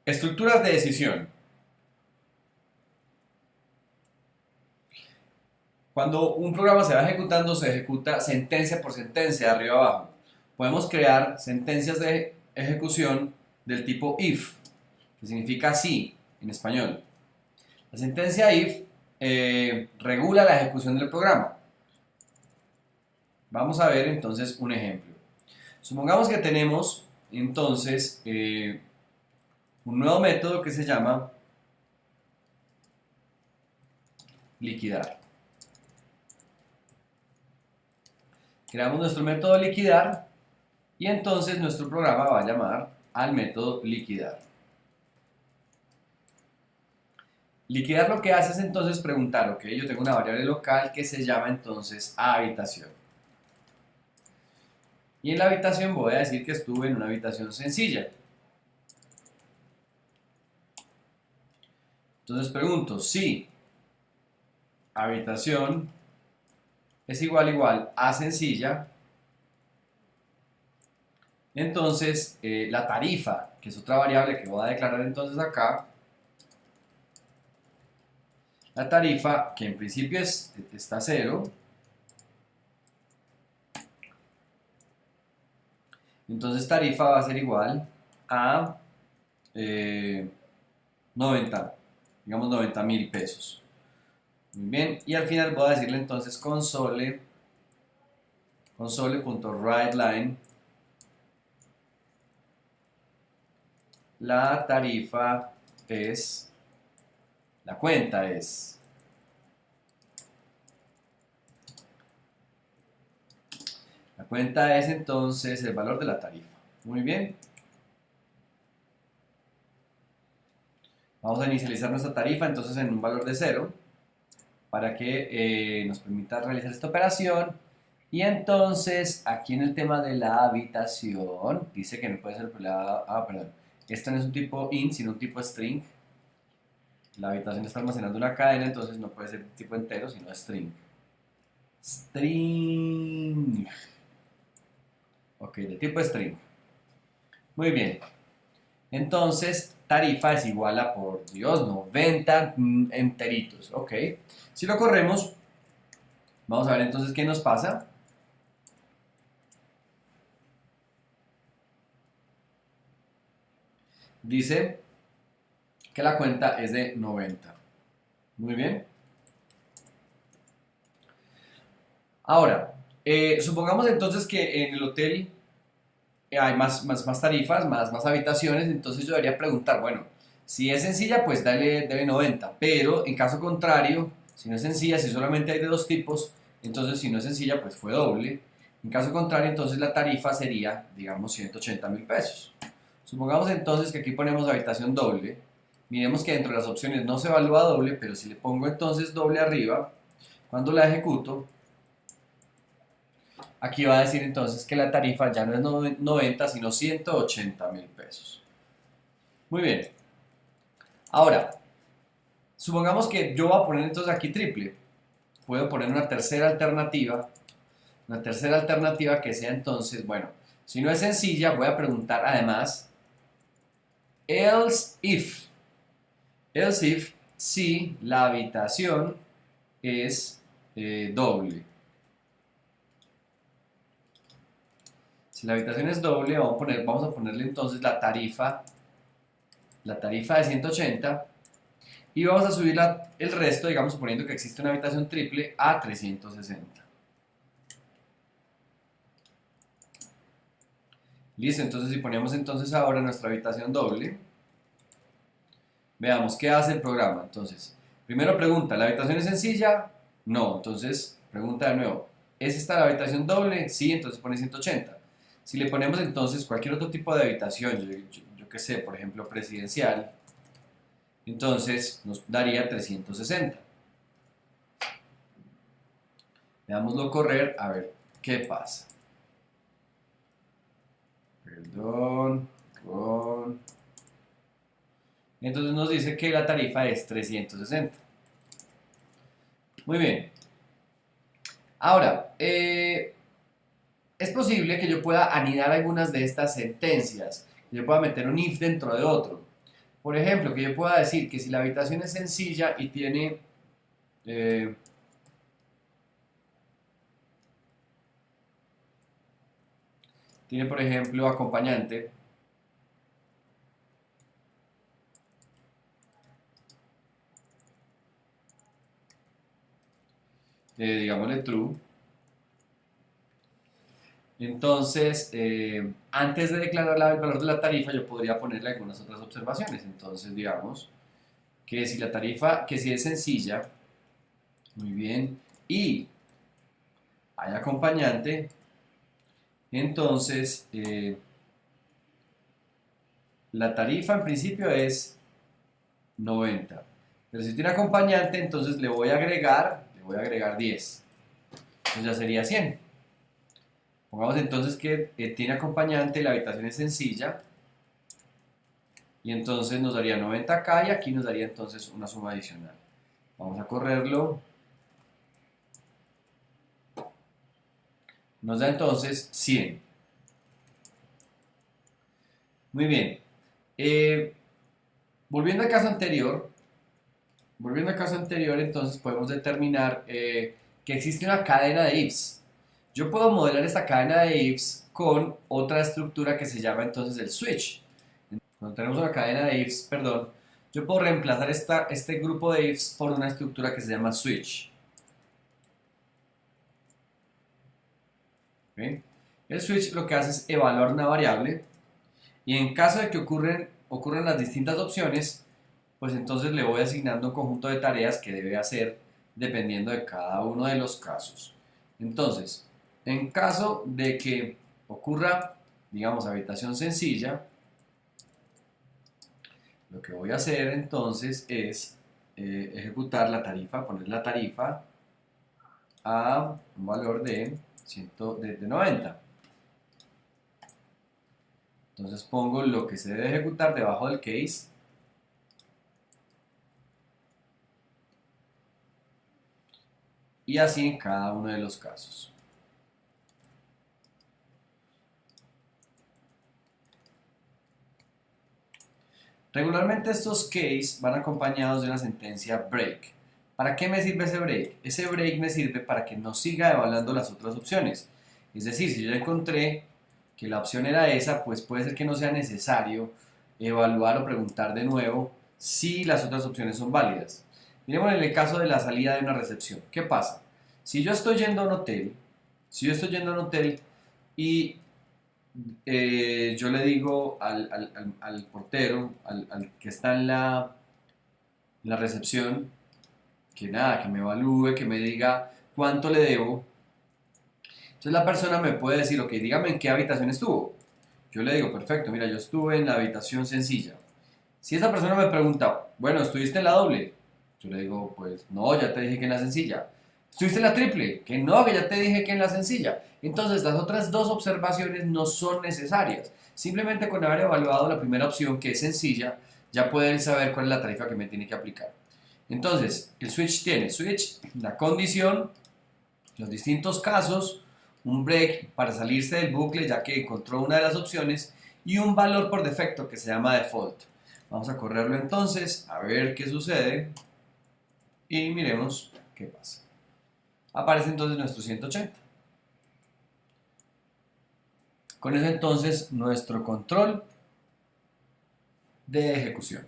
Estructuras de decisión. Cuando un programa se va ejecutando, se ejecuta sentencia por sentencia, de arriba abajo. Podemos crear sentencias de ejecución del tipo if, que significa sí en español. La sentencia if regula la ejecución del programa. Vamos a ver entonces un ejemplo. Supongamos que tenemos entonces un nuevo método que se llama liquidar. Creamos nuestro método liquidar y entonces nuestro programa va a llamar al método liquidar. Liquidar lo que hace es entonces preguntar, ok, yo tengo una variable local que se llama entonces habitación. Y en la habitación voy a decir que estuve en una habitación sencilla. Entonces pregunto, si habitación es igual a sencilla, entonces la tarifa, que es otra variable que voy a declarar entonces acá, la tarifa, que en principio está 0, entonces tarifa va a ser igual a 90, digamos 90.000 pesos. Muy bien, y al final voy a decirle entonces console.writeLine, la tarifa es, la cuenta es, la cuenta es entonces el valor de la tarifa. Muy bien. Vamos a inicializar nuestra tarifa entonces en un valor de 0 para que nos permita realizar esta operación. Y entonces aquí en el tema de la habitación dice que no puede ser, perdón, esto no es un tipo int sino un tipo string. La habitación está almacenando una cadena, entonces no puede ser tipo entero sino string. String. Ok, de tipo string. Muy bien. Entonces, tarifa es igual a, por Dios, 90 enteritos. Ok. Si lo corremos, vamos a ver entonces qué nos pasa. Dice que la cuenta es de 90. Muy bien. Ahora, supongamos entonces que en el hotel hay más tarifas, más habitaciones, entonces yo debería preguntar, bueno, si es sencilla, pues debe 90, pero en caso contrario, si no es sencilla, si solamente hay de dos tipos, entonces si no es sencilla, pues fue doble. En caso contrario, entonces la tarifa sería, digamos, 180.000 pesos. Supongamos entonces que aquí ponemos habitación doble, miremos que dentro de las opciones no se evalúa doble, pero si le pongo entonces doble arriba, cuando la ejecuto, aquí va a decir entonces que la tarifa ya no es 90, sino 180.000 pesos. Muy bien. Ahora, supongamos que yo voy a poner entonces aquí triple. Puedo poner una tercera alternativa que sea entonces, bueno, si no es sencilla, voy a preguntar además, else if si la habitación es doble. Si la habitación es doble, vamos a ponerle entonces la tarifa de 180 y vamos a subir el resto, digamos, suponiendo que existe una habitación triple, a 360. Listo, entonces si ponemos entonces ahora nuestra habitación doble, veamos qué hace el programa. Entonces, primero pregunta, ¿la habitación es sencilla? No, entonces pregunta de nuevo, ¿es esta la habitación doble? Sí, entonces pone 180. Si le ponemos entonces cualquier otro tipo de habitación, yo qué sé, por ejemplo presidencial, entonces nos daría 360. Veámoslo correr a ver qué pasa. Perdón. Entonces nos dice que la tarifa es 360. Muy bien. Ahora, es posible que yo pueda anidar algunas de estas sentencias. Yo pueda meter un if dentro de otro. Por ejemplo, que yo pueda decir que si la habitación es sencilla y eh, tiene por ejemplo acompañante, digámosle true. Entonces, antes de declarar el valor de la tarifa, yo podría ponerle algunas otras observaciones. Entonces, digamos que si la tarifa, que si es sencilla, muy bien, y hay acompañante, entonces la tarifa en principio es 90. Pero si tiene acompañante, entonces le voy a agregar 10. Entonces ya sería 100. Pongamos entonces que tiene acompañante, la habitación es sencilla, y entonces nos daría 90 acá y aquí nos daría entonces una suma adicional. Vamos a correrlo. Nos da entonces 100. Muy bien. Eh, volviendo al caso anterior, entonces podemos determinar que existe una cadena de ifs. Yo puedo modelar esta cadena de ifs con otra estructura que se llama entonces el switch. Cuando tenemos una cadena de ifs, perdón, yo puedo reemplazar este grupo de ifs por una estructura que se llama switch. ¿Okay? El switch lo que hace es evaluar una variable y en caso de que ocurran las distintas opciones, pues entonces le voy asignando un conjunto de tareas que debe hacer dependiendo de cada uno de los casos. Entonces, en caso de que ocurra, digamos, habitación sencilla, lo que voy a hacer entonces es ejecutar la tarifa, poner la tarifa a un valor de 90. Entonces pongo lo que se debe ejecutar debajo del case. Y así en cada uno de los casos. Regularmente estos case van acompañados de una sentencia break. ¿Para qué me sirve ese break? Ese break me sirve para que no siga evaluando las otras opciones. Es decir, si yo ya encontré que la opción era esa, pues puede ser que no sea necesario evaluar o preguntar de nuevo si las otras opciones son válidas. Miremos en el caso de la salida de una recepción. ¿Qué pasa? Si yo estoy yendo a un hotel, y yo le digo al portero, al que está en la recepción, que nada, que me evalúe, que me diga cuánto le debo. Entonces la persona me puede decir, ok, dígame en qué habitación estuvo. Yo le digo, perfecto, mira, yo estuve en la habitación sencilla. Si esa persona me pregunta, bueno, ¿estuviste en la doble? Yo le digo, pues no, ya te dije que en la sencilla. ¿Estuviste en la triple? Que no, que ya te dije que en la sencilla. Entonces las otras dos observaciones no son necesarias. Simplemente con haber evaluado la primera opción, que es sencilla, ya puede saber cuál es la tarifa que me tiene que aplicar. Entonces, el switch tiene la condición, los distintos casos, un break para salirse del bucle ya que encontró una de las opciones y un valor por defecto que se llama default. Vamos a correrlo entonces, a ver qué sucede y miremos qué pasa. Aparece entonces nuestro 180. Con eso entonces nuestro control de ejecución.